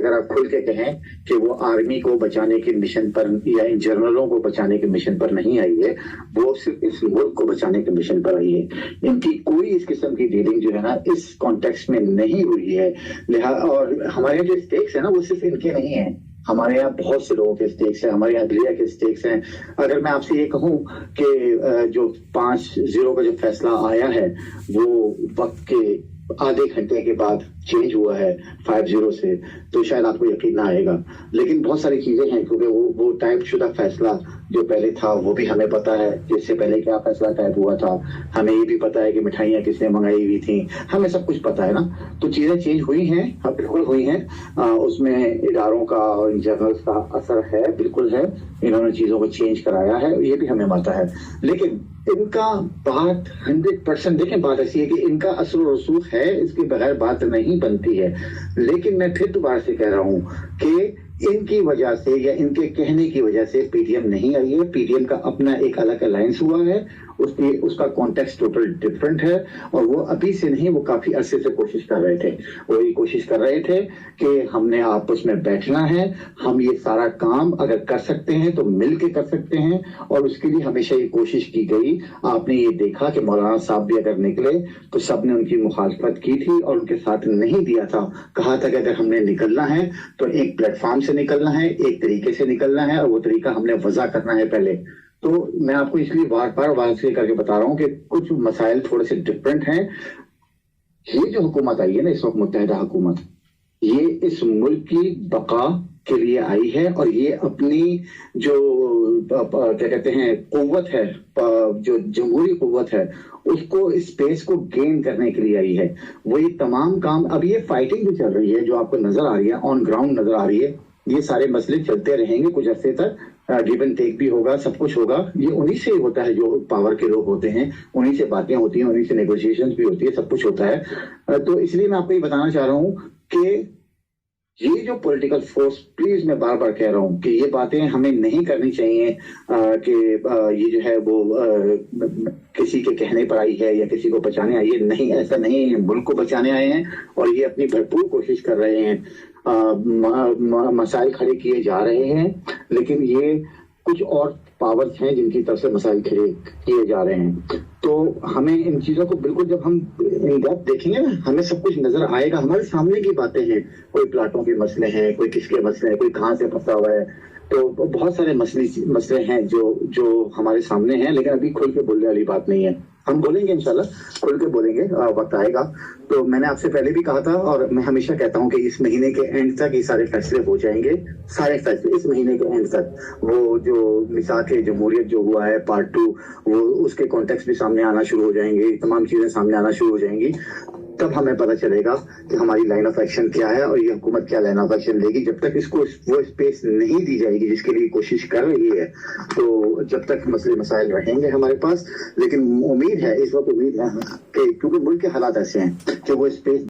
अगर आप खुल के कहें कि वो आर्मी को बचाने के मिशन पर या इन जनरलों को बचाने के मिशन पर नहीं आई है, वो सिर्फ इस मुल्क को बचाने के मिशन पर आई है। इनकी कोई इस किस्म की डीलिंग जो है ना इस कॉन्टेक्स्ट में नहीं हुई है। और हमारे जो स्टेक्स है ना वो सिर्फ इनके नहीं है, हमारे यहाँ बहुत से लोगों के स्टेक्स हैं, हमारे यहाँ अदलिया के स्टेक्स हैं। अगर मैं आपसे ये कहूँ कि जो 5-0 का जो फैसला आया है वो वक्त के आधे घंटे के बाद चेंज हुआ है 5-0 से, तो शायद आपको यकीन ना आएगा। लेकिन बहुत सारी चीजें हैं, क्योंकि वो टाइप शुदा फैसला जो पहले था वो भी हमें पता है, जिससे पहले क्या फैसला टाइप हुआ था। हमें ये भी पता है कि मिठाइयाँ किसने मंगाई हुई थी, हमें सब कुछ पता है ना। तो चीजें चेंज हुई हैं, हाँ बिल्कुल हुई हैं। उसमें इदारों का और जर्नल्स का असर है, बिल्कुल है। इन्होंने चीजों को चेंज कराया है, ये भी हमें पता है। लेकिन इनका बात 100% देखें, बात ऐसी है कि इनका असर रसूख है, इसके बगैर बात नहीं बनती है। लेकिन मैं फिर दोबारा से कह रहा हूं कि इनकी वजह से या इनके कहने की वजह से पीटीएम नहीं आई है। पीटीएम का अपना एक अलग अलायंस हुआ है, उसका कॉन्टेक्स्ट टोटल डिफरेंट है। और वो अभी से नहीं, वो काफी अरसे से कोशिश कर रहे थे। वो ये कोशिश कर रहे थे कि हमने आपस में बैठना है, हम ये सारा काम अगर कर सकते हैं तो मिल के कर सकते हैं। और उसके लिए हमेशा ये कोशिश की गई। आपने ये देखा कि मौलाना साहब भी अगर निकले तो सबने उनकी मुखालफत की थी और उनके साथ नहीं दिया था। कहा था कि अगर हमने निकलना है तो एक प्लेटफॉर्म से निकलना है, एक तरीके से निकलना है, और वो तरीका हमने वज़ा करना है पहले। तो मैं आपको इसलिए बार बार वाज़ेह करके बता रहा हूं कि कुछ मसाइल थोड़े से डिफरेंट हैं। ये जो हुकूमत आई है ना इस वक्त, मुत्तहिदा हुकूमत, ये इस मुल्क की बका के लिए आई है। और ये अपनी जो क्या कहते हैं कुव्वत है, जो जमहूरी कुव्वत है, उसको स्पेस को गेन करने के लिए आई है। वही तमाम काम, अब ये फाइटिंग जो चल रही है, जो आपको नजर आ रही है, ऑन ग्राउंड नजर आ रही है, ये सारे मसले चलते रहेंगे कुछ अरसे तक। गिव एंड टेक भी होगा, सब कुछ होगा। ये उन्हीं से होता है, जो पावर के लोग होते हैं, उन्हीं से बातें होती हैं, उन्हीं से नेगोशिएशंस भी होती है, सब कुछ होता है। तो इसलिए मैं आपको ये बताना चाह रहा हूँ कि ये जो पॉलिटिकल फोर्स, प्लीज मैं बार बार कह रहा हूँ कि ये बातें हमें नहीं करनी चाहिए कि ये जो है वो किसी के कहने पर आई है या किसी को बचाने आई है। नहीं, ऐसा नहीं है। मुल्क को बचाने आए हैं और ये अपनी भरपूर कोशिश कर रहे हैं। मसाइल खड़े किए जा रहे हैं, लेकिन ये कुछ और पावर्स हैं जिनकी तरफ से मसाइल खड़े किए जा रहे हैं। तो हमें इन चीजों को बिल्कुल, जब हम इन डेप्थ देखेंगे ना, हमें सब कुछ नजर आएगा। हमारे सामने की बातें हैं, कोई प्लाटों के मसले हैं, कोई किसके मसले हैं, कोई कहाँ से फंसा हुआ है। तो बहुत सारे मसले हैं जो हमारे सामने हैं, लेकिन अभी खुल के बोलने वाली बात नहीं है। हम बोलेंगे इंशाल्लाह, खुल के बोलेंगे, वक्त आएगा। तो मैंने आपसे पहले भी कहा था और मैं हमेशा कहता हूं कि इस महीने के एंड तक ये सारे फैसले हो जाएंगे। सारे फैसले इस महीने के एंड तक। वो जो मिसाक जमहूरियत जो हुआ है पार्ट 2, वो उसके कॉन्टेक्स्ट भी सामने आना शुरू हो जाएंगे, तमाम चीजें सामने आना शुरू हो जाएंगी। तब हमें पता चलेगा कि हमारी लाइन ऑफ एक्शन क्या है और ये हुकूमत क्या लाइन ऑफ एक्शन लेगी। जब तक इसको वो स्पेस नहीं दी जाएगी जिसके लिए कोशिश कर रही है, तो जब तक मसले मसाइल रहेंगे हमारे पास। लेकिन उम्मीद है, इस वक्त उम्मीद है कि क्योंकि मुल्क के हालात ऐसे हैं कि वो स्पेस